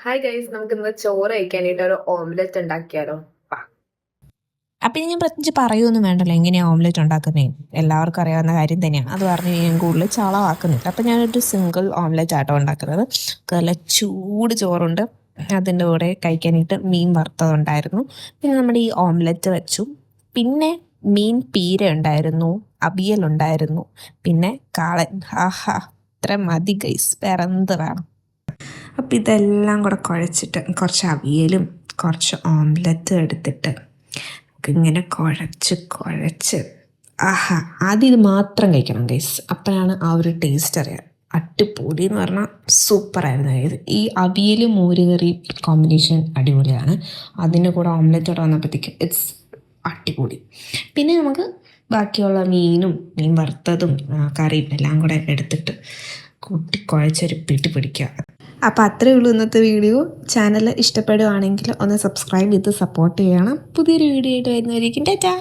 Hi guys, നമുക്ക് ഇന്ന് ചോറ് കഴിക്കാനായിട്ട് ഒരു ഓംലെറ്റ് ഉണ്ടാക്കിയാലോ? വാ. അപ്പം ഇനി ഞാൻ പ്രത്യേകിച്ച് പറയുമൊന്നും വേണ്ടല്ലോ എങ്ങനെയാണ് ഓംലെറ്റ് ഉണ്ടാക്കുന്നത്. എല്ലാവർക്കും അറിയാവുന്ന കാര്യം തന്നെയാണ്. അത് പറഞ്ഞ് ഞാൻ കൂടുതൽ ചളമാക്കുന്നില്ല. അപ്പം ഞാനൊരു സിംഗിൾ ഓംലെറ്റ് ആട്ടോ ഉണ്ടാക്കുന്നത്. നല്ല ചൂട് ചോറുണ്ട്, അതിൻ്റെ കൂടെ കഴിക്കാനായിട്ട് മീൻ വറുത്തതുണ്ടായിരുന്നു. പിന്നെ നമ്മുടെ ഈ ഓംലെറ്റ് വെച്ചു. പിന്നെ മീൻ പീര ഉണ്ടായിരുന്നു, അവിയലുണ്ടായിരുന്നു, പിന്നെ കാളൻ. ആഹാ, ഇത്ര മതി ഗൈസ്, വേറെ എന്ത് വേണം? അപ്പം ഇതെല്ലാം കൂടെ കുഴച്ചിട്ട് കുറച്ച് അവിയലും കുറച്ച് ഓംലെറ്റും എടുത്തിട്ട് ഇങ്ങനെ കുഴച്ച് ആഹാ, ആദ്യം ഇത് മാത്രം കഴിക്കണം ഗൈസ്, അപ്പോഴാണ് ആ ഒരു ടേസ്റ്റ് അറിയാം. അടിപൊളി എന്ന് പറഞ്ഞാൽ സൂപ്പറായിരുന്നു ഗൈസ്. ഈ അവിയലും മോരുകറി കോമ്പിനേഷൻ അടിപൊളിയാണ്. അതിൻ്റെ കൂടെ ഓംലെറ്റോടെ വന്നപ്പോഴത്തേക്ക് ഇറ്റ്സ് അടിപൊളി. പിന്നെ നമുക്ക് ബാക്കിയുള്ള മീൻ വറുത്തതും കറിയും എല്ലാം കൂടെ എടുത്തിട്ട് കൂട്ടി കുഴച്ചൊരു പിടി പിടിക്കുക. അപ്പോൾ അത്രയേ ഉള്ളൂ ഇന്നത്തെ വീഡിയോ. ചാനൽ ഇഷ്ടപ്പെടുകയാണെങ്കിൽ ഒന്ന് സബ്സ്ക്രൈബ് ചെയ്ത് സപ്പോർട്ട് ചെയ്യണം. പുതിയൊരു വീഡിയോ ആയിട്ട് വരുന്നതായിരിക്കും. ടാറ്റാ.